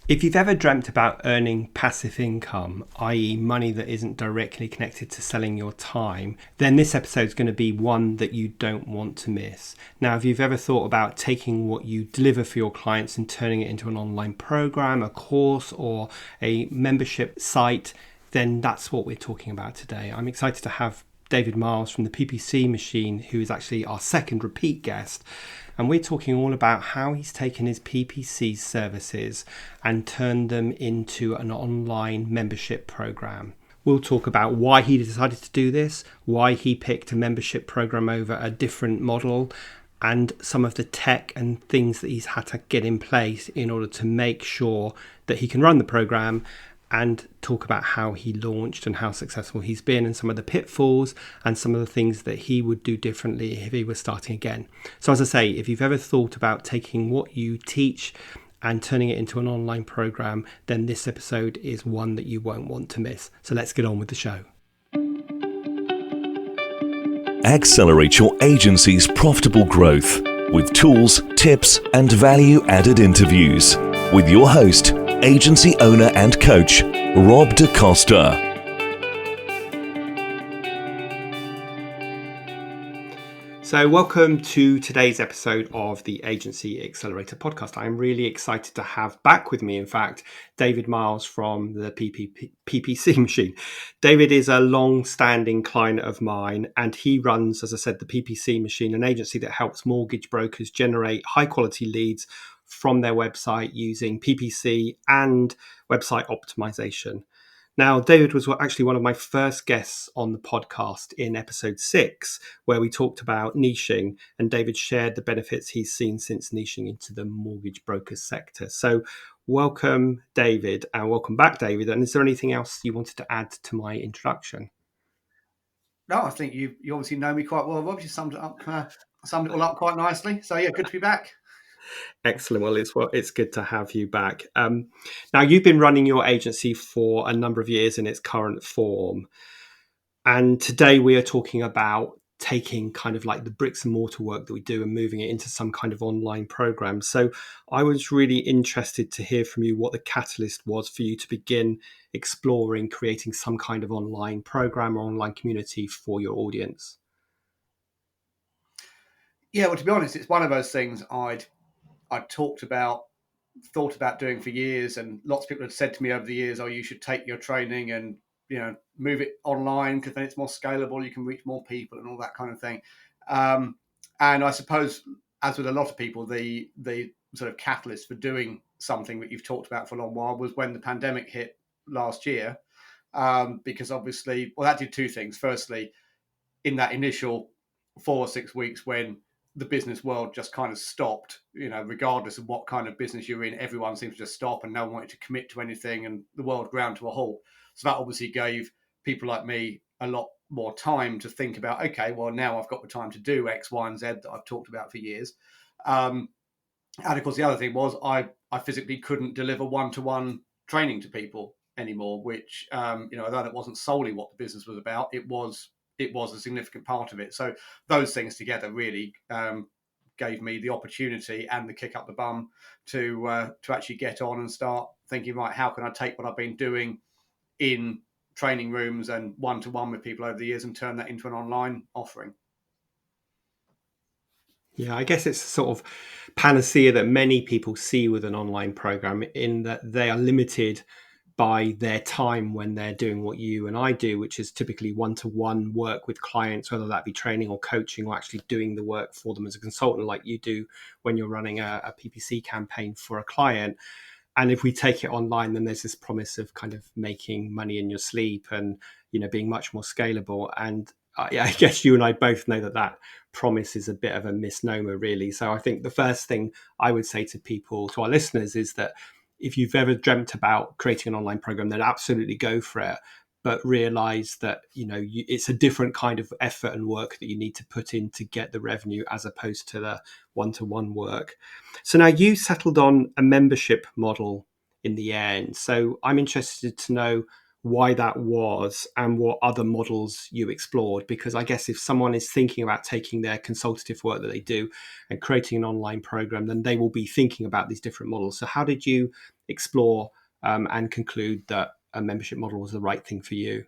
If you've ever dreamt about earning passive income, i.e. money that isn't directly connected to selling your time, then this episode is going to be one that you don't want to miss. Now, if you've ever thought about taking what you deliver for your clients and turning it into an online program, a course, or a membership site, then that's what we're talking about today. I'm excited to have David Miles from the PPC Machine, who is actually our second repeat guest. And we're talking all about how he's taken his PPC services and turned them into an online membership program. We'll talk about why he decided to do this, why he picked a membership program over a different model, and some of the tech and things that he's had to get in place in order to make sure that he can run the program, and talk about how he launched and how successful he's been and some of the pitfalls and some of the things that he would do differently if he was starting again. So as I say, if you've ever thought about taking what you teach and turning it into an online program, then this episode is one that you won't want to miss. So let's get on with the show. Accelerate your agency's profitable growth with tools, tips, and value-added interviews with your host, agency owner and coach, Rob DaCosta. So welcome to today's episode of the Agency Accelerator Podcast. I'm really excited to have back with me, in fact, David Miles from the PPC Machine. David is a long-standing client of mine, and he runs, as I said, the PPC Machine, an agency that helps mortgage brokers generate high-quality leads from their website using PPC and website optimization. Now, David was actually one of my first guests on the podcast in episode 6, where we talked about niching, and David shared the benefits he's seen since niching into the mortgage broker sector. So welcome, David, and welcome back, David. And is there anything else you wanted to add to my introduction? No, I think you obviously know me quite well, Rob. You summed it all up quite nicely. So yeah, good to be back. Excellent. Well, it's good to have you back. Now, you've been running your agency for a number of years in its current form. And today we are talking about taking kind of like the bricks and mortar work that we do and moving it into some kind of online program. So I was really interested to hear from you what the catalyst was for you to begin exploring creating some kind of online program or online community for your audience. Yeah, well, to be honest, it's one of those things I'd thought about doing for years, and lots of people had said to me over the years, "Oh, you should take your training and move it online because then it's more scalable. You can reach more people and all that kind of thing." And I suppose, as with a lot of people, the sort of catalyst for doing something that you've talked about for a long while was when the pandemic hit last year, because obviously, well, that did two things. Firstly, in that initial 4 or 6 weeks when the business world just kind of stopped, regardless of what kind of business you're in, everyone seemed to just stop and no one wanted to commit to anything and the world ground to a halt. So that obviously gave people like me a lot more time to think about, okay, well, now I've got the time to do X, Y, and Z that I've talked about for years. And of course, the other thing was I physically couldn't deliver one-to-one training to people anymore, which, although it wasn't solely what the business was about, it was a significant part of it. So those things together really gave me the opportunity and the kick up the bum to actually get on and start thinking, right, how can I take what I've been doing in training rooms and one-to-one with people over the years and turn that into an online offering? Yeah, I guess it's a sort of panacea that many people see with an online program, in that they are limited by their time when they're doing what you and I do, which is typically one-to-one work with clients, whether that be training or coaching or actually doing the work for them as a consultant like you do when you're running a PPC campaign for a client. And if we take it online, then there's this promise of kind of making money in your sleep and, being much more scalable. And I guess you and I both know that promise is a bit of a misnomer, really. So I think the first thing I would say to people, to our listeners, is that if you've ever dreamt about creating an online program, then absolutely go for it. But realize that, it's a different kind of effort and work that you need to put in to get the revenue as opposed to the one-to-one work. So now you settled on a membership model in the end. So I'm interested to know why that was and what other models you explored, because I guess if someone is thinking about taking their consultative work that they do and creating an online program, then they will be thinking about these different models. So how did you explore and conclude that a membership model was the right thing for you?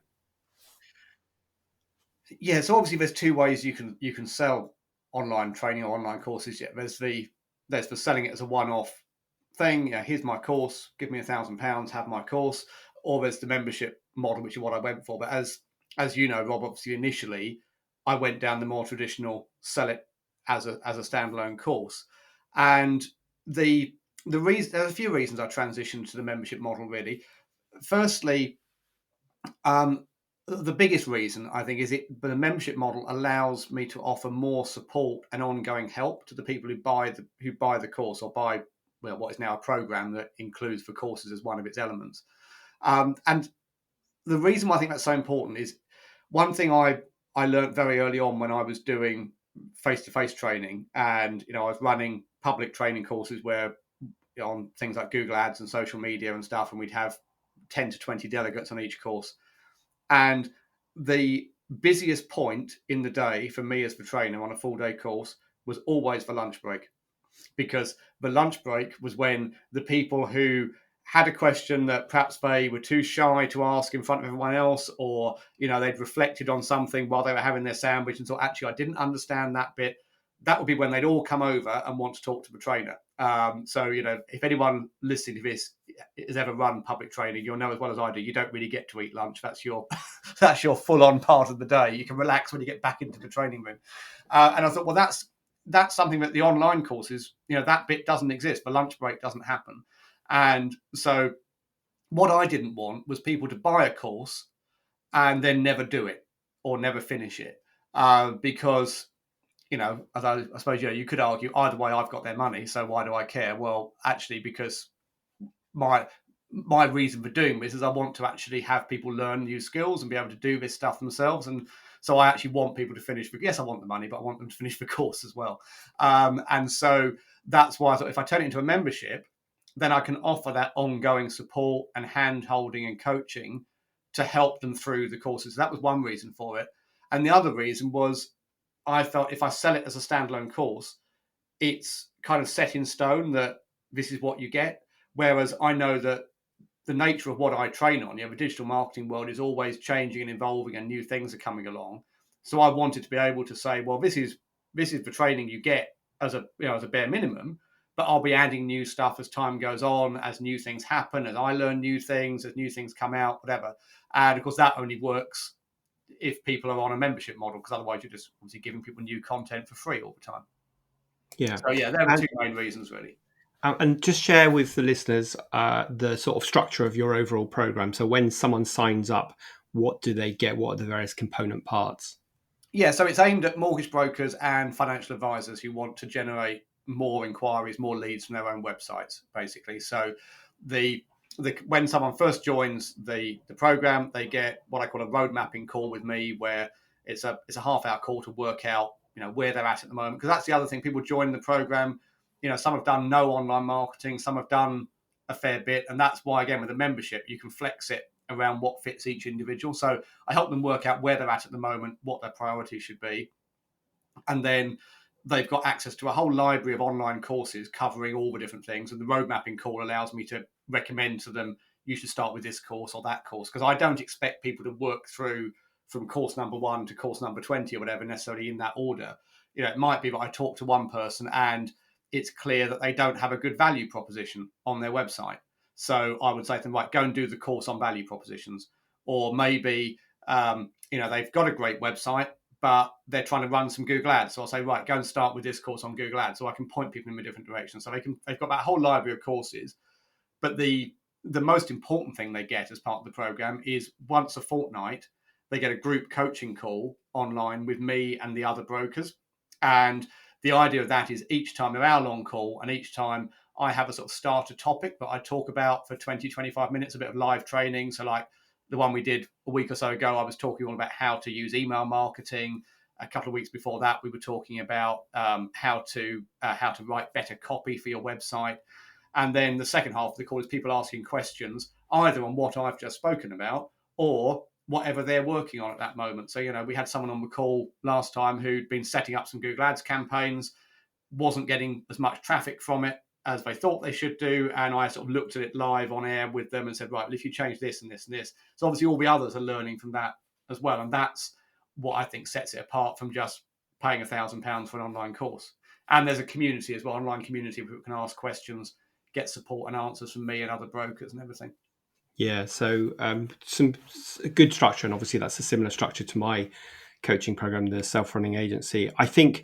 Yeah, so obviously there's two ways you can sell online training or online courses. Yeah, there's the selling it as a one-off thing. Yeah, here's my course, give me £1,000, have my course. Or there's the membership model, which is what I went for. But as you know, Rob, obviously initially I went down the more traditional sell it as a standalone course. And the reason, there's a few reasons I transitioned to the membership model really. Firstly, the biggest reason I think is the membership model allows me to offer more support and ongoing help to the people who buy the course or buy what is now a program that includes the courses as one of its elements. And the reason why I think that's so important is one thing I learned very early on when I was doing face-to-face training, and I was running public training courses where on things like Google Ads and social media and stuff, and we'd have 10 to 20 delegates on each course. And the busiest point in the day for me as the trainer on a full day course was always the lunch break, because the lunch break was when the people who had a question that perhaps they were too shy to ask in front of everyone else, or they'd reflected on something while they were having their sandwich and thought, actually I didn't understand that bit, that would be when they'd all come over and want to talk to the trainer. So if anyone listening to this has ever run public training, you'll know as well as I do, you don't really get to eat lunch. That's your that's your full-on part of the day. You can relax when you get back into the training room. And I thought, well, that's something that the online courses, that bit doesn't exist. The lunch break doesn't happen. And so what I didn't want was people to buy a course and then never do it or never finish it, because I suppose you could argue either way, I've got their money, so why do I care? Well, actually, because my reason for doing this is I want to actually have people learn new skills and be able to do this stuff themselves. And so I actually want people to finish. Yes, I want the money, but I want them to finish the course as well. And so that's why I thought if I turn it into a membership, then I can offer that ongoing support and hand-holding and coaching to help them through the courses. So that was one reason for it. And the other reason was I felt if I sell it as a standalone course, it's kind of set in stone that this is what you get. Whereas I know that the nature of what I train on, the digital marketing world is always changing and evolving and new things are coming along. So I wanted to be able to say, well, this is the training you get as a bare minimum, but I'll be adding new stuff as time goes on, as new things happen, as I learn new things, as new things come out, whatever. And of course, that only works if people are on a membership model, because otherwise you're just obviously giving people new content for free all the time. Yeah. So yeah, there are two main reasons really. And just share with the listeners the sort of structure of your overall program. So when someone signs up, what do they get? What are the various component parts? Yeah, so it's aimed at mortgage brokers and financial advisors who want to generate more inquiries, more leads from their own websites, basically. So when someone first joins the program, they get what I call a road mapping call with me, where it's a half-hour call to work out where they're at the moment. Because that's the other thing, people join the program, some have done no online marketing, some have done a fair bit, and that's why, again, with a membership, you can flex it around what fits each individual. So I help them work out where they're at the moment, what their priorities should be, and then they've got access to a whole library of online courses covering all the different things. And the road mapping call allows me to recommend to them, you should start with this course or that course, because I don't expect people to work through from course number 1 to course number 20 or whatever necessarily in that order. It might be that I talk to one person and it's clear that they don't have a good value proposition on their website. So I would say to them, right, go and do the course on value propositions. Or maybe, they've got a great website, but they're trying to run some Google Ads. So I'll say, right, go and start with this course on Google Ads. So I can point people in a different direction. So they've got that whole library of courses. But the most important thing they get as part of the program is once a fortnight, they get a group coaching call online with me and the other brokers. And the idea of that is each time they're hour-long call, and each time I have a sort of starter topic that I talk about for 20, 25 minutes, a bit of live training. So like the one we did a week or so ago, I was talking all about how to use email marketing. A couple of weeks before that, we were talking about how to write better copy for your website. And then the second half of the call is people asking questions, either on what I've just spoken about or whatever they're working on at that moment. So, we had someone on the call last time who'd been setting up some Google Ads campaigns, wasn't getting as much traffic from it. as they thought they should do, and I sort of looked at it live on air with them and said, right, well, if you change this and this and this, so obviously all the others are learning from that as well, and that's what I think sets it apart from just paying £1,000 for an online course. And there's a community as well, online community where people can ask questions, get support and answers from me and other brokers and everything. Yeah, so some good structure, and obviously that's a similar structure to my coaching program, the Self-Running Agency. I think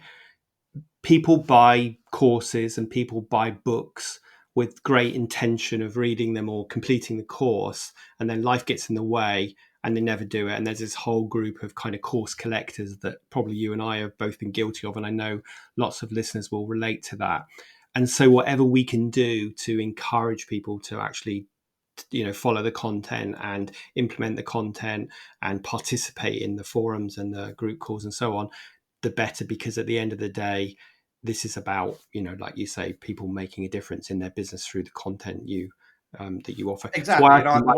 people buy courses and people buy books with great intention of reading them or completing the course, and then life gets in the way and they never do it. And there's this whole group of kind of course collectors that probably you and I have both been guilty of, and I know lots of listeners will relate to that. And so whatever we can do to encourage people to actually follow the content and implement the content and participate in the forums and the group calls and so on, the better, because at the end of the day, this is about, like you say, people making a difference in their business through the content that you offer. Exactly. The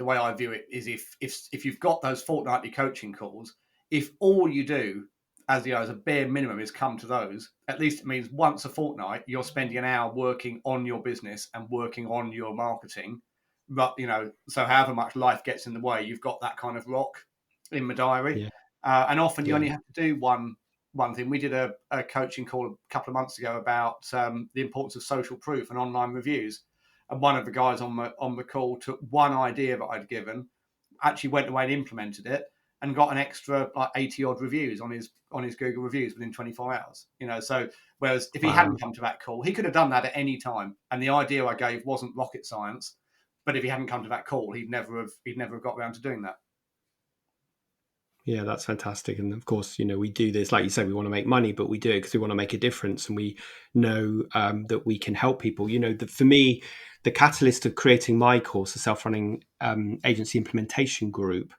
way I view it is if you've got those fortnightly coaching calls, if all you do as a bare minimum is come to those, at least it means once a fortnight you're spending an hour working on your business and working on your marketing. But so however much life gets in the way, you've got that kind of rock in my diary. Yeah. And often you only have to do one thing. We did a coaching call a couple of months ago about the importance of social proof and online reviews. And one of the guys on the call took one idea that I'd given, actually went away and implemented it, and got an extra 80 odd reviews on his Google reviews within 24 hours. So whereas if he hadn't come to that call, he could have done that at any time. And the idea I gave wasn't rocket science, but if he hadn't come to that call, he'd never have got around to doing that. Yeah, that's fantastic. And of course, we do this, like you said, we want to make money, but we do it because we want to make a difference. And we know that we can help people. For me, the catalyst of creating my course, the Self-Running Agency Implementation Group,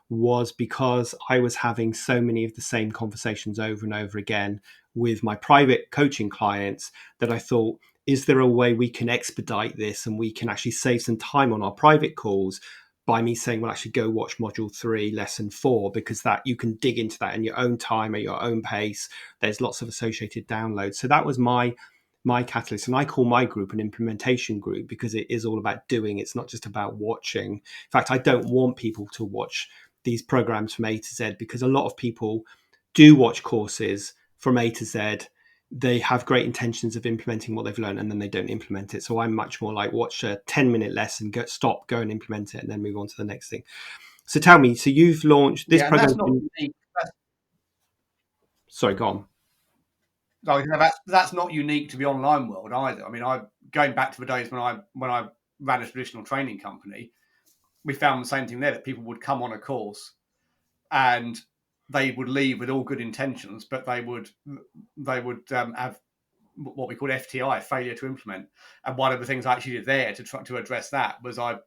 was because I was having so many of the same conversations over and over again with my private coaching clients that I thought, is there a way we can expedite this and we can actually save some time on our private calls by me saying, well, actually go watch module 3, lesson 4, because that you can dig into that in your own time at your own pace. There's lots of associated downloads. So that was my catalyst. And I call my group an implementation group because it is all about doing. It's not just about watching. In fact, I don't want people to watch these programs from A to Z, because a lot of people do watch courses from A to Z. They have great intentions of implementing what they've learned, and then they don't implement it. So I'm much more like, watch a 10-minute lesson, go and implement it, and then move on to the next thing. So tell me, so you've launched this program. That's not unique. Sorry, go on. No, that's not unique to the online world either. I mean, going back to the days when I ran a traditional training company, we found the same thing there, that people would come on a course and they would leave with all good intentions, but they would have what we call FTI, failure to implement. And one of the things I actually did there to try to address that was I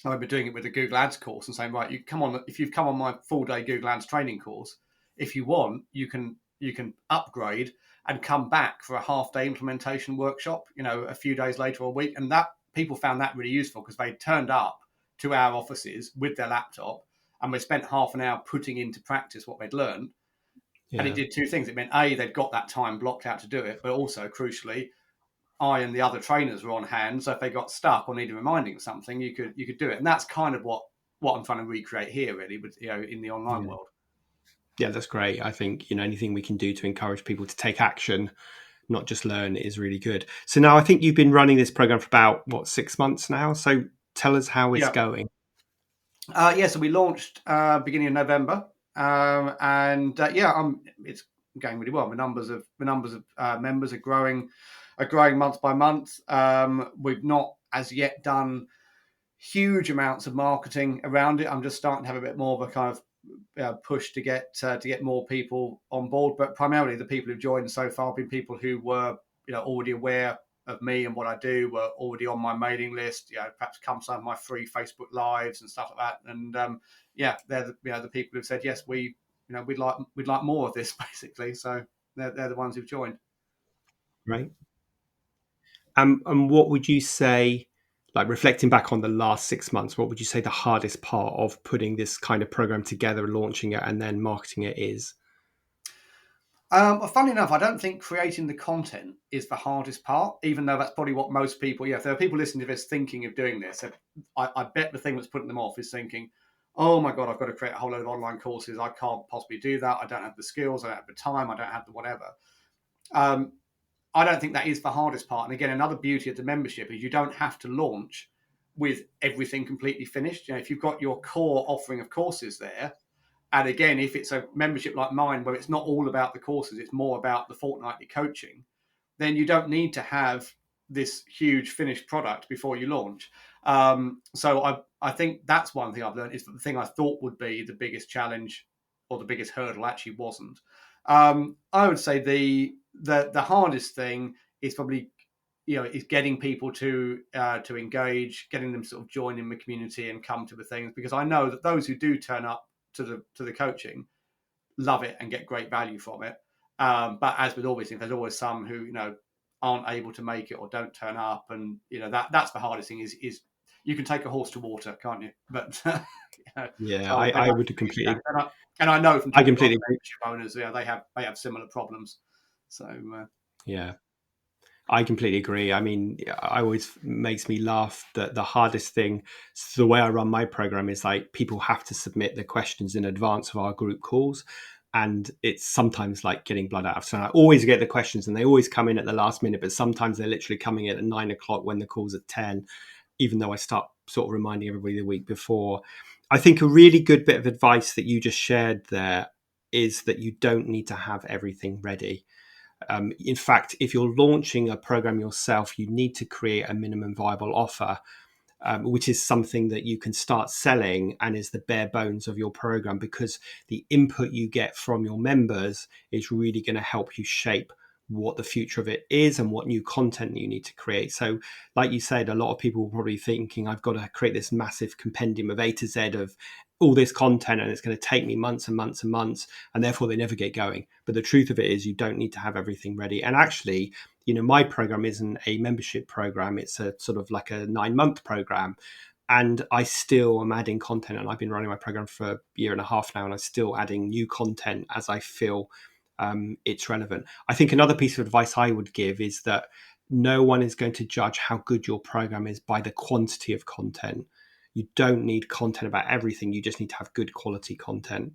remember doing it with the Google Ads course and saying, right, if you've come on my full day Google Ads training course, if you want, you can upgrade and come back for a half day implementation workshop, a few days later or a week. And that people found that really useful, because they turned up to our offices with their laptop and we spent half an hour putting into practice what they'd learned. Yeah. And it did two things. It meant, A, they'd got that time blocked out to do it, but also, crucially, I and the other trainers were on hand. So if they got stuck or needed reminding of something, you could do it. And that's kind of what I'm trying to recreate here, really, with, in the online world. Yeah, that's great. I think, anything we can do to encourage people to take action, not just learn, is really good. So now I think you've been running this program for about, 6 months now. So tell us how it's going. So we launched beginning of November. It's going really well. The numbers of members are growing month by month. We've not as yet done huge amounts of marketing around it. I'm just starting to have a bit more of a kind of push to get more people on board. But primarily, the people who've joined so far have been people who were already aware of me and what I do, were already on my mailing list. Perhaps come some of my free Facebook lives and stuff like that. And they're the people who've said, yes, we'd like more of this, basically. So they're the ones who've joined. Right. And what would you say, like reflecting back on the last 6 months, what would you say the hardest part of putting this kind of program together, launching it, and then marketing it is? Well, funnily enough, I don't think creating the content is the hardest part, even though that's probably what most people, if there are people listening to this thinking of doing this, I bet the thing that's putting them off is thinking, oh my God, I've got to create a whole load of online courses. I can't possibly do that. I don't have the skills. I don't have the time. I don't have the whatever. I don't think that is the hardest part. And again, another beauty of the membership is you don't have to launch with everything completely finished. If you've got your core offering of courses there, and again, if it's a membership like mine, where it's not all about the courses, it's more about the fortnightly coaching, then you don't need to have this huge finished product before you launch. So I think that's one thing I've learned, is that the thing I thought would be the biggest challenge or the biggest hurdle actually wasn't. I would say the hardest thing is probably, is getting people to engage, getting them sort of join in the community and come to the things, because I know that those who do turn up to the coaching love it and get great value from it. But as with all these things, there's always some who aren't able to make it or don't turn up, and that's the hardest thing. Is you can take a horse to water, can't you? But Yeah, so I would completely. And I know from I talking to completely. membership owners, they have similar problems. So Yeah. I completely agree. I mean, I always makes me laugh that the hardest thing, the way I run my program, is like people have to submit their questions in advance of our group calls. And it's sometimes like getting blood out of stone. I always get the questions and they always come in at the last minute, but sometimes they're literally coming in at 9 o'clock when the call's at 10, even though I start sort of reminding everybody the week before. I think a really good bit of advice that you just shared there is that you don't need to have everything ready. In fact, if you're launching a program yourself, you need to create a minimum viable offer, which is something that you can start selling and is the bare bones of your program, because the input you get from your members is really going to help you shape what the future of it is and what new content you need to create. So like you said, a lot of people will probably thinking, I've got to create this massive compendium of A to Z of all this content and it's going to take me months and months and months, and therefore they never get going. But the truth of it is you don't need to have everything ready. And actually, my program isn't a membership program. It's a sort of like a 9-month program. And I still am adding content, and I've been running my program for a year and a half now, and I'm still adding new content as I feel it's relevant. I think another piece of advice I would give is that no one is going to judge how good your program is by the quantity of content. You don't need content about everything. You just need to have good quality content.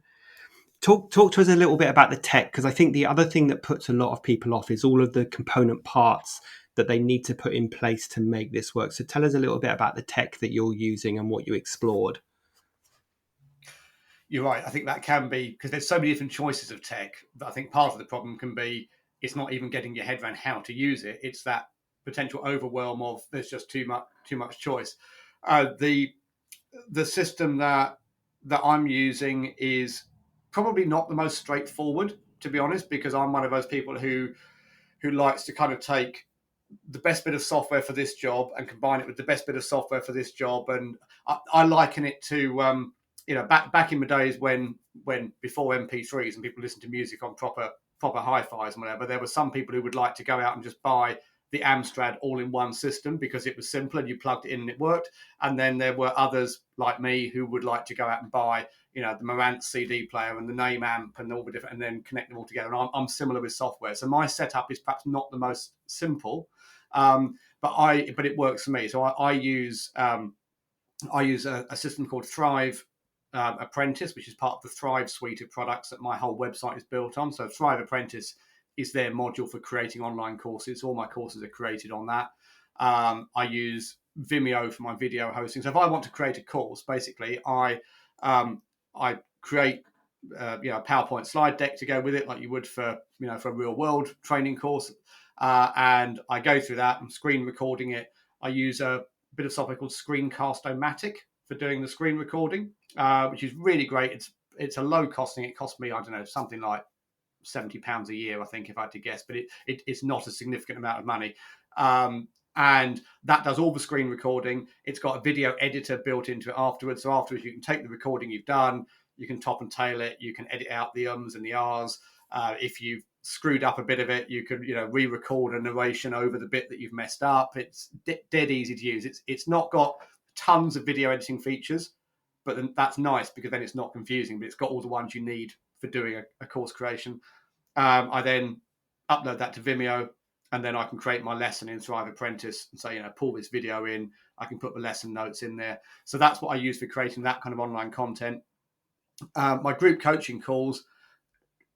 Talk to us a little bit about the tech, because I think the other thing that puts a lot of people off is all of the component parts that they need to put in place to make this work. So tell us a little bit about the tech that you're using and what you explored. you're right. I think that can be, because there's so many different choices of tech, that I think part of the problem can be it's not even getting your head around how to use it. It's that potential overwhelm of there's just too much choice. The system that I'm using is probably not the most straightforward, to be honest, because I'm one of those people who likes to kind of take the best bit of software for this job and combine it with the best bit of software for this job. And I liken it to back in the days when before MP3s and people listened to music on proper hi-fis and whatever, there were some people who would like to go out and just buy the Amstrad all-in-one system because it was simple and you plugged it in and it worked. And then there were others like me who would like to go out and buy, the Marantz CD player and the name amp and all the different, and then connect them all together. And I'm similar with software. So my setup is perhaps not the most simple, but it works for me. So I use a system called Thrive Apprentice, which is part of the Thrive suite of products that my whole website is built on. So Thrive Apprentice is their module for creating online courses. All my courses are created on that. I use Vimeo for my video hosting. So if I want to create a course, basically I create a PowerPoint slide deck to go with it, like you would for a real world training course, and I go through that. I'm screen recording it. I use a bit of software called Screencast-O-Matic for doing the screen recording, which is really great. It's a low costing. It cost me, I don't know, something like £70 a year, I think, if I had to guess, but it's not a significant amount of money. And that does all the screen recording. It's got a video editor built into it afterwards. So afterwards, you can take the recording you've done, you can top and tail it, you can edit out the ums and the ahs. If you've screwed up a bit of it, you can re-record a narration over the bit that you've messed up. It's dead easy to use. It's not got tons of video editing features, but that's nice because then it's not confusing. But it's got all the ones you need for doing a course creation. I then upload that to Vimeo, and then I can create my lesson in Thrive Apprentice and say, pull this video in. I can put the lesson notes in there. So that's what I use for creating that kind of online content. My group coaching calls,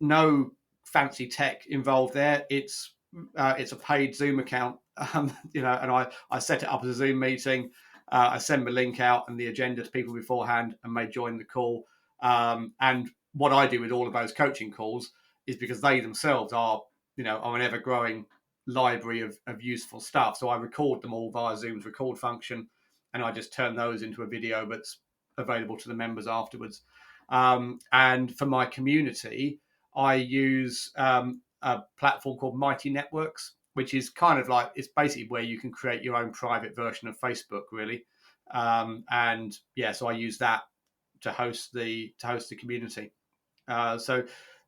no fancy tech involved there. It's a paid Zoom account, and I set it up as a Zoom meeting. I send the link out and the agenda to people beforehand, and they join the call. And what I do with all of those coaching calls is, because they themselves are an ever-growing library of useful stuff. So I record them all via Zoom's record function, and I just turn those into a video that's available to the members afterwards. And for my community, I use a platform called Mighty Networks, which is kind of like, it's basically where you can create your own private version of Facebook, really. So I use that to host the community. So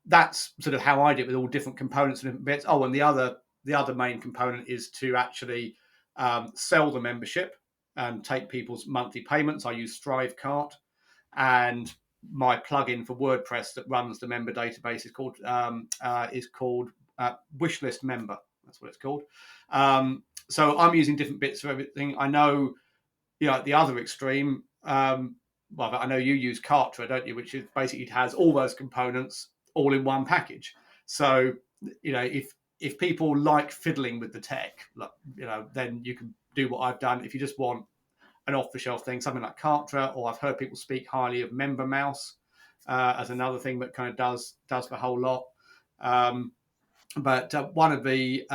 that's sort of how I do it, with all different components and different bits. Oh, and the other main component is to actually sell the membership and take people's monthly payments. I use Thrivecart, and my plugin for WordPress that runs the member database is called Wishlist Member. That's what it's called. So I'm using different bits for everything. I know, at the other extreme, I know you use Kartra, don't you? Which is basically, it has all those components all in one package. So, if people like fiddling with the tech, then you can do what I've done. If you just want an off-the-shelf thing, something like Kartra, or I've heard people speak highly of Member Mouse as another thing that kind of does the whole lot. But one of the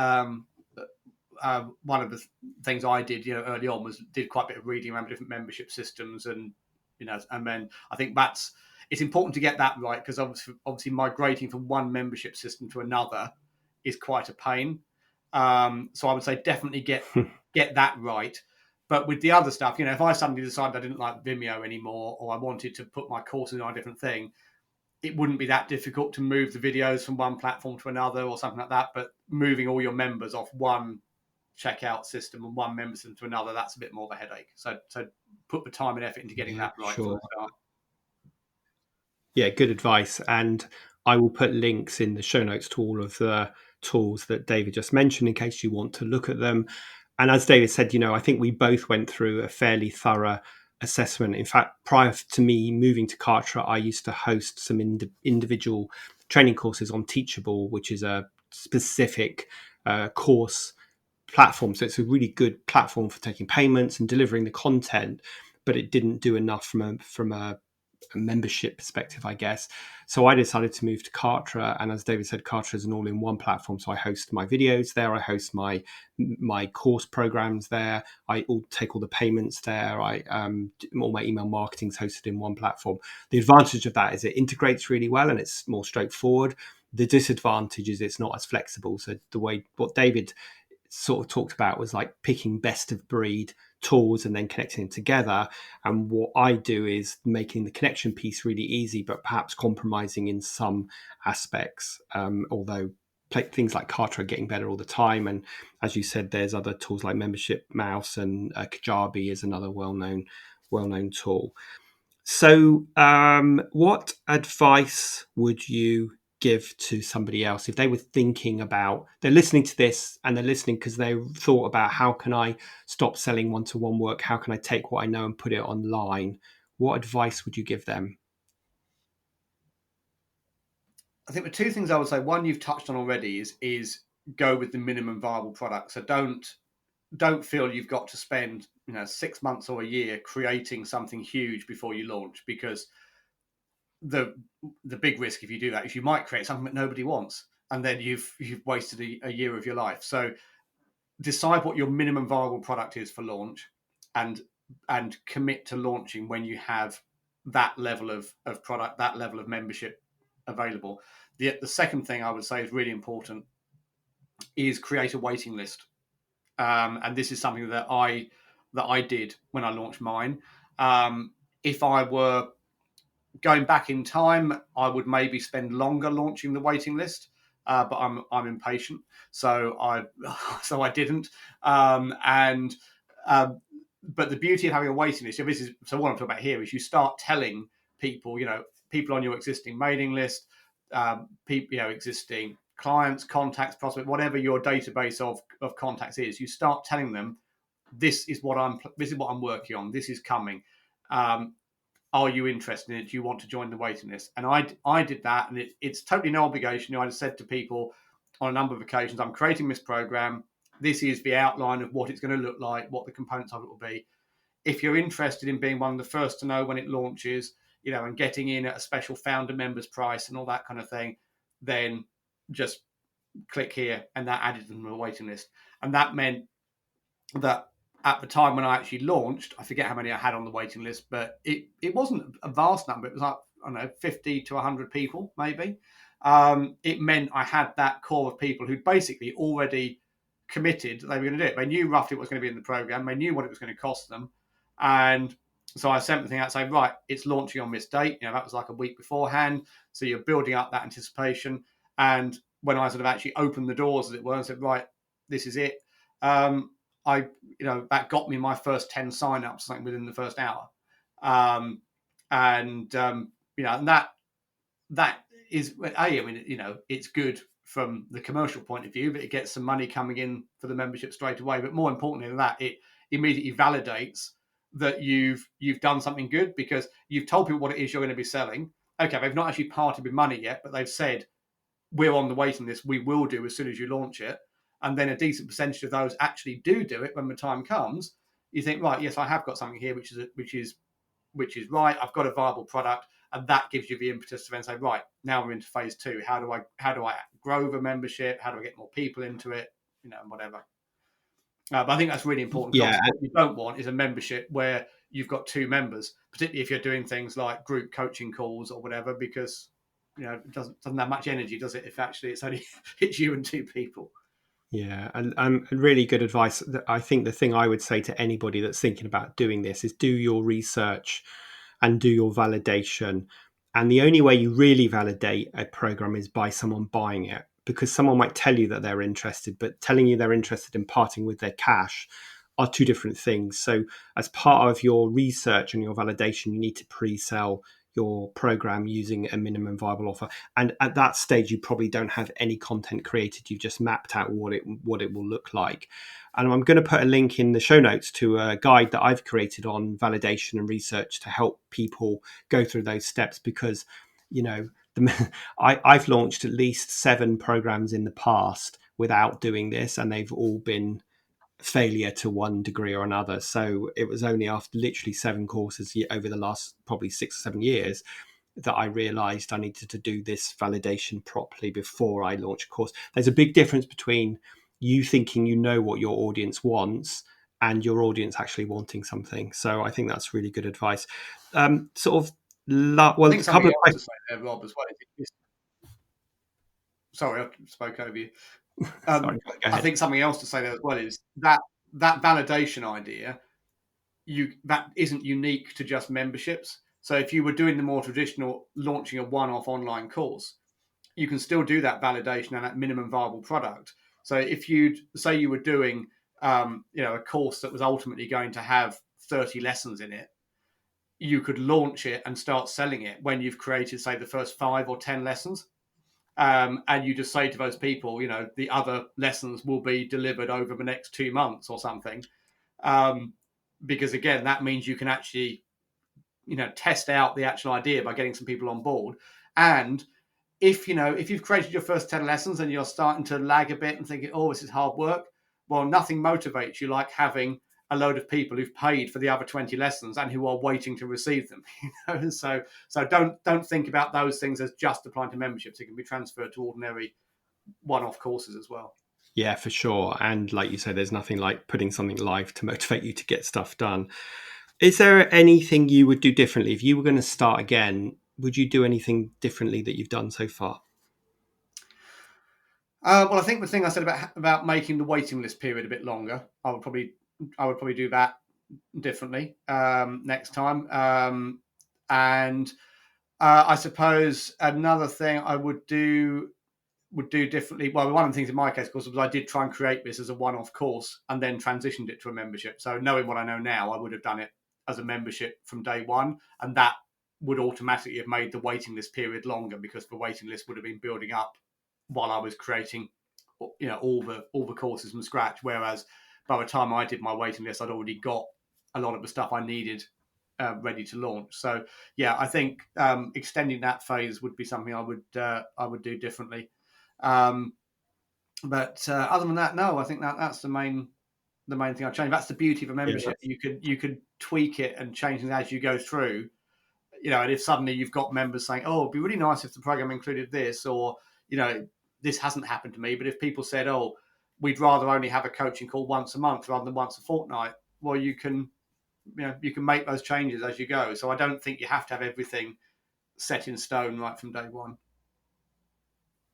things I did, early on, was did quite a bit of reading around different membership systems, and then I think it's important to get that right, because obviously migrating from one membership system to another is quite a pain. So I would say definitely get that right. But with the other stuff, if I suddenly decided I didn't like Vimeo anymore, or I wanted to put my courses on a different thing, it wouldn't be that difficult to move the videos from one platform to another or something like that. But moving all your members off one checkout system and one member system to another, that's a bit more of a headache. So put the time and effort into getting that right. Sure. Yeah, good advice. And I will put links in the show notes to all of the tools that David just mentioned in case you want to look at them. And as David said, I think we both went through a fairly thorough assessment. In fact, prior to me moving to Kartra, I used to host some individual training courses on Teachable, which is a specific course platform. So it's a really good platform for taking payments and delivering the content, but it didn't do enough from a membership perspective, I guess. So I decided to move to Kartra, and as David said, Kartra is an all-in-one platform. So I host my videos there, I host my course programs there, I take all the payments there, all my email marketing is hosted in one platform. The advantage of that is it integrates really well and it's more straightforward. The disadvantage is it's not as flexible. So what David sort of talked about was like picking best of breed tools and then connecting them together. And what I do is making the connection piece really easy, but perhaps compromising in some aspects. Although things like Kartra are getting better all the time. And as you said, there's other tools like Membership Mouse, and Kajabi is another well-known tool. So what advice would you give to somebody else if they were thinking about, they're listening to this and they're listening because they thought about, how can I stop selling one-to-one work? How can I take what I know and put it online? What advice would you give them? I think the two things I would say, one you've touched on already, is go with the minimum viable product. So don't feel you've got to spend 6 months or a year creating something huge before you launch, because the big risk if you do that is you might create something that nobody wants, and then you've wasted a year of your life. So decide what your minimum viable product is for launch, and commit to launching when you have that level of product, that level of membership available. The second thing I would say is really important is create a waiting list. And this is something that I did when I launched mine. If I were going back in time, I would maybe spend longer launching the waiting list, but I'm impatient, so I didn't. But the beauty of having a waiting list, so what I'm talking about here is you start telling people, people on your existing mailing list, people, existing clients, contacts, prospects, whatever your database of contacts is, you start telling them, this is what I'm working on. This is coming. Are you interested in it? Do you want to join the waiting list? And I did that, and it's totally no obligation. I just said to people on a number of occasions, I'm creating this program. This is the outline of what it's going to look like, what the components of it will be. If you're interested in being one of the first to know when it launches, and getting in at a special founder members price and all that kind of thing, then just click here. And that added them to the waiting list. And that meant that at the time when I actually launched, I forget how many I had on the waiting list, but it wasn't a vast number. It was like, I don't know, 50 to 100 people, maybe. It meant I had that core of people who'd basically already committed they were going to do it. They knew roughly what was going to be in the program. They knew what it was going to cost them. And so I sent the thing out saying, right, it's launching on this date. That was like a week beforehand. So you're building up that anticipation. And when I sort of actually opened the doors, as it were, and said, right, this is it. That got me my first 10 sign-ups, something within the first hour. And that is, it's good from the commercial point of view, but it gets some money coming in for the membership straight away. But more importantly than that, it immediately validates that you've done something good, because you've told people what it is you're going to be selling. Okay, they've not actually parted with money yet, but they've said, we're on the waiting list. We will do as soon as you launch it. And then a decent percentage of those actually do it when the time comes. You think, right, yes, I have got something here, which is right. I've got a viable product, and that gives you the impetus to then say, right, now we're into phase 2. How do I grow the membership? How do I get more people into it? Whatever. But I think that's really important. Yeah. What you don't want is a membership where you've got 2 members, particularly if you're doing things like group coaching calls or whatever, because it doesn't have much energy, does it? If actually it's only it's you and 2 people. Yeah, and really good advice. I think the thing I would say to anybody that's thinking about doing this is do your research and do your validation. And the only way you really validate a program is by someone buying it, because someone might tell you that they're interested, but telling you they're interested in parting with their cash are 2 different things. So as part of your research and your validation, you need to pre-sell your program using a minimum viable offer. And at that stage, you probably don't have any content created. You've just mapped out what it will look like. And I'm going to put a link in the show notes to a guide that I've created on validation and research to help people go through those steps, because, I've launched at least 7 programs in the past without doing this, and they've all been failure to one degree or another. So it was only after literally 7 courses over the last probably 6 or 7 years that I realized I needed to do this validation properly before I launch a course. There's a big difference between you thinking you know what your audience wants and your audience actually wanting something. So I think that's really good advice. I think something else to say there, Rob, as well. Sorry, I spoke over you. Sorry, I think something else to say there as well is that validation idea, that isn't unique to just memberships. So if you were doing the more traditional launching a one-off online course, you can still do that validation and that minimum viable product. So if you'd say you were doing a course that was ultimately going to have 30 lessons in it, you could launch it and start selling it when you've created, say, the first 5 or 10 lessons. And you just say to those people, the other lessons will be delivered over the next 2 months or something. Because again, that means you can actually, test out the actual idea by getting some people on board. And if you've created your first 10 lessons and you're starting to lag a bit and thinking, oh, this is hard work, well, nothing motivates you like having a load of people who've paid for the other 20 lessons and who are waiting to receive them. So don't think about those things as just applying to memberships. It can be transferred to ordinary one-off courses as well. Yeah, for sure. And like you say, there's nothing like putting something live to motivate you to get stuff done. Is there anything you would do differently if you were going to start again? Would you do anything differently that you've done so far? Well, I think the thing I said about making the waiting list period a bit longer, I would probably do that differently next time. And I suppose another thing I would do differently. Well, one of the things in my case, of course, was I did try and create this as a one-off course and then transitioned it to a membership. So knowing what I know now, I would have done it as a membership from day one, and that would automatically have made the waiting list period longer because the waiting list would have been building up while I was creating, all the courses from scratch. Whereas by the time I did my waiting list, I'd already got a lot of the stuff I needed ready to launch. So yeah, I think extending that phase would be something I would do differently. But other than that, no, I think that's the main thing I change. That's the beauty of a membership. Yeah. You could tweak it and change it as you go through. And if suddenly you've got members saying, "Oh, it'd be really nice if the program included this," or this hasn't happened to me, but if people said, "Oh, we'd rather only have a coaching call once a month rather than once a fortnight," well, you can make those changes as you go. So I don't think you have to have everything set in stone right from day one.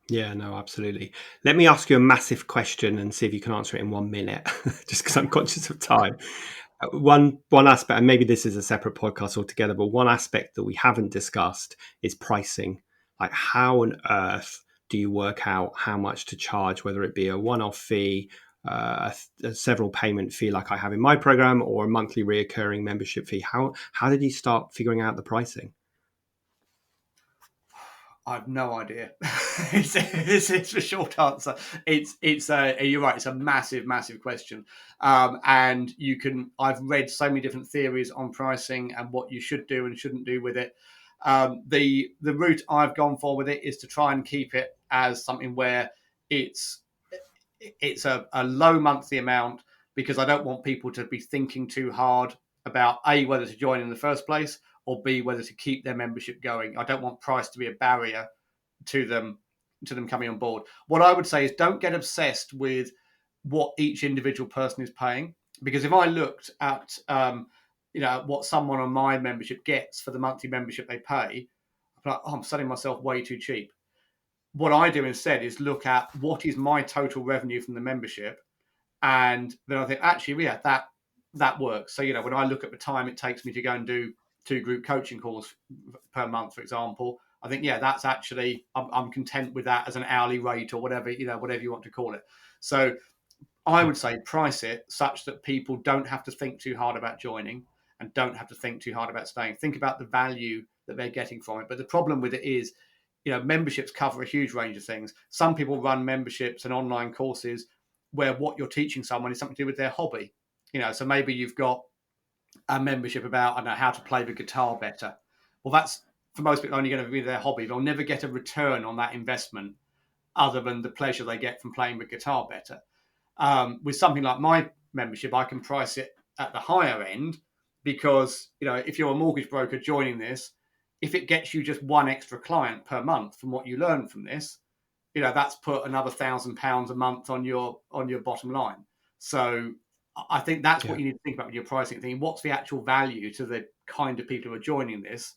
Yeah, no, absolutely. Let me ask you a massive question and see if you can answer it in 1 minute, just because I'm conscious of time. One aspect, and maybe this is a separate podcast altogether, but one aspect that we haven't discussed is pricing. Like, how on earth do you work out how much to charge, whether it be a one-off fee, a several payment fee like I have in my program, or a monthly reoccurring membership fee? How did you start figuring out the pricing? I have no idea. It's the short answer. You're right. It's a massive question, and I've read so many different theories on pricing and what you should do and shouldn't do with it. The route I've gone for with it is to try and keep it as something where it's a low monthly amount, because I don't want people to be thinking too hard about A, whether to join in the first place, or B, whether to keep their membership going. I don't want price to be a barrier to them coming on board. What I would say is, don't get obsessed with what each individual person is paying, because if I looked at what someone on my membership gets for the monthly membership they pay, I'm like, I'm selling myself way too cheap. What I do instead is look at what is my total revenue from the membership, and then I think, actually, yeah, that works. So when I look at the time it takes me to go and do 2 group coaching calls per month, for example, I think, yeah, that's actually, I'm content with that as an hourly rate, or whatever you want to call it. So I would say price it such that people don't have to think too hard about joining and don't have to think too hard about staying. Think about the value that they're getting from it. But the problem with it is, memberships cover a huge range of things. Some people run memberships and online courses where what you're teaching someone is something to do with their hobby. So maybe you've got a membership about, I don't know, how to play the guitar better. Well, that's, for most people, only going to be their hobby. They'll never get a return on that investment other than the pleasure they get from playing the guitar better. With something like my membership, I can price it at the higher end, because if you're a mortgage broker joining this, if it gets you just one extra client per month from what you learn from this, that's put another £1,000 a month on your bottom line. So I think that's what you need to think about with your pricing. Thinking, what's the actual value to the kind of people who are joining this?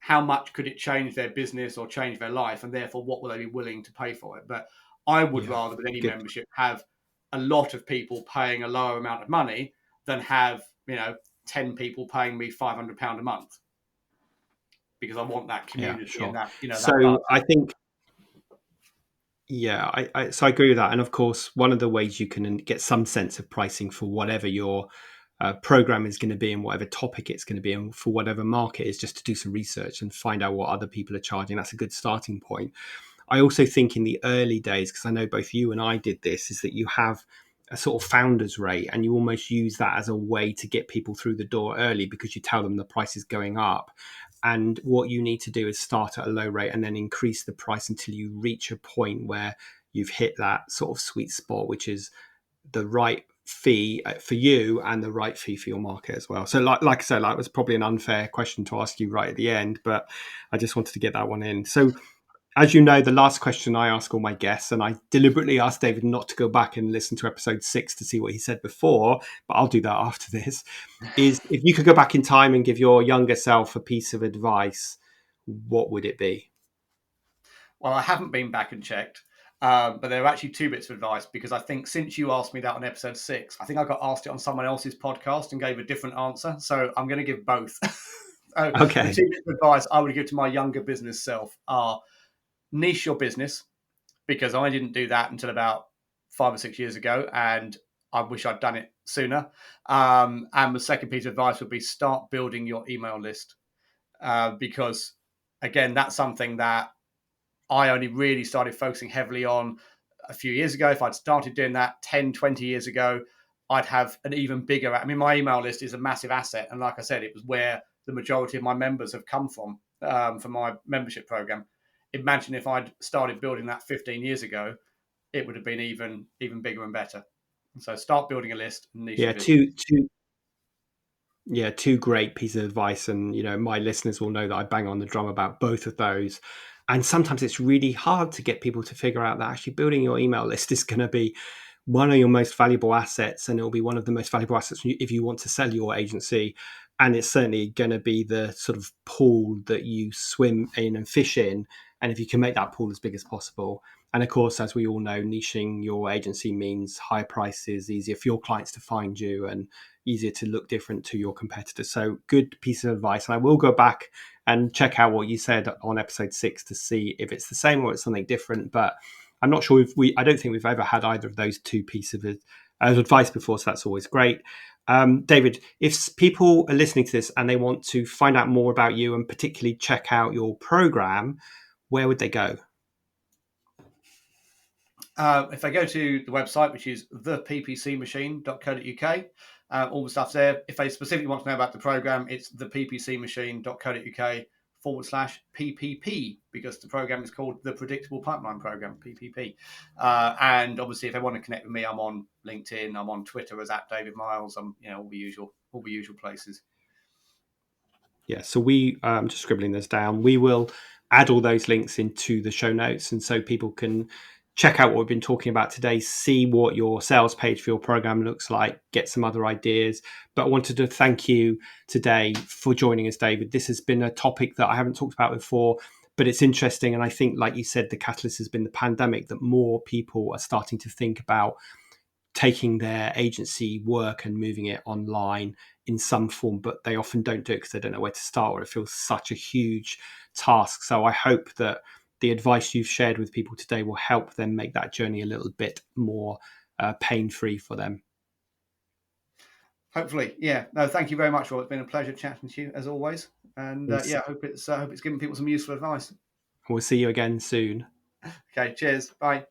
How much could it change their business or change their life, and therefore what will they be willing to pay for it? But I would rather, with any membership, have a lot of people paying a lower amount of money than have 10 people paying me £500 a month, because I want that community and that So that I think, yeah, so I agree with that. And of course, one of the ways you can get some sense of pricing for whatever your program is going to be and whatever topic it's going to be, and for whatever market, is just to do some research and find out what other people are charging. That's a good starting point. I also think in the early days, because I know both you and I did this, is that you have a sort of founder's rate, and you almost use that as a way to get people through the door early, because you tell them the price is going up. And what you need to do is start at a low rate and then increase the price until you reach a point where you've hit that sort of sweet spot, which is the right fee for you and the right fee for your market as well. So like I said, that was probably an unfair question to ask you right at the end, but I just wanted to get that one in. So as you know, the last question I ask all my guests, and I deliberately asked David not to go back and listen to episode 6 to see what he said before, but I'll do that after this, is if you could go back in time and give your younger self a piece of advice, what would it be? Well, I haven't been back and checked, but there are actually 2 bits of advice, because I think since you asked me that on episode 6, I think I got asked it on someone else's podcast and gave a different answer. So I'm going to give both. Okay. The 2 bits of advice I would give to my younger business self are: niche your business, because I didn't do that until about 5 or 6 years ago, and I wish I'd done it sooner. And the second piece of advice would be, start building your email list, because, again, that's something that I only really started focusing heavily on a few years ago. If I'd started doing that 10, 20 years ago, I'd have an even bigger, I mean, my email list is a massive asset. And like I said, it was where the majority of my members have come from for my membership program. Imagine if I'd started building that 15 years ago, it would have been even bigger and better. And so start building a list and niche Yeah, your business. two great pieces of advice. And, my listeners will know that I bang on the drum about both of those. And sometimes it's really hard to get people to figure out that actually building your email list is going to be one of your most valuable assets. And it'll be one of the most valuable assets if you want to sell your agency. And it's certainly going to be the sort of pool that you swim in and fish in. And if you can make that pool as big as possible. And of course, as we all know, niching your agency means higher prices, easier for your clients to find you, and easier to look different to your competitors. So good piece of advice. And I will go back and check out what you said on episode 6 to see if it's the same or it's something different. But I'm not sure I don't think we've ever had either of those two pieces of advice before. So that's always great. David, if people are listening to this and they want to find out more about you and particularly check out your program, where would they go? If they go to the website, which is theppcmachine.co.uk, all the stuff's there. If they specifically want to know about the program, it's theppcmachine.co.uk/PPP, because the program is called the Predictable Pipeline Program, PPP. And obviously, if they want to connect with me, I'm on LinkedIn, I'm on Twitter as @David Miles. I'm all the usual places. Yeah, so I'm just scribbling this down. We will add all those links into the show notes, and so people can check out what we've been talking about today, see what your sales page for your program looks like, get some other ideas. But I wanted to thank you today for joining us, David. This has been a topic that I haven't talked about before, but it's interesting. And I think, like you said, the catalyst has been the pandemic, that more people are starting to think about taking their agency work and moving it online in some form, but they often don't do it because they don't know where to start, or it feels such a huge task. So I hope that the advice you've shared with people today will help them make that journey a little bit more pain-free for them. Hopefully, yeah. No, thank you very much, Rob. It's been a pleasure chatting to you as always. And I hope it's given people some useful advice. We'll see you again soon. Okay, cheers. Bye.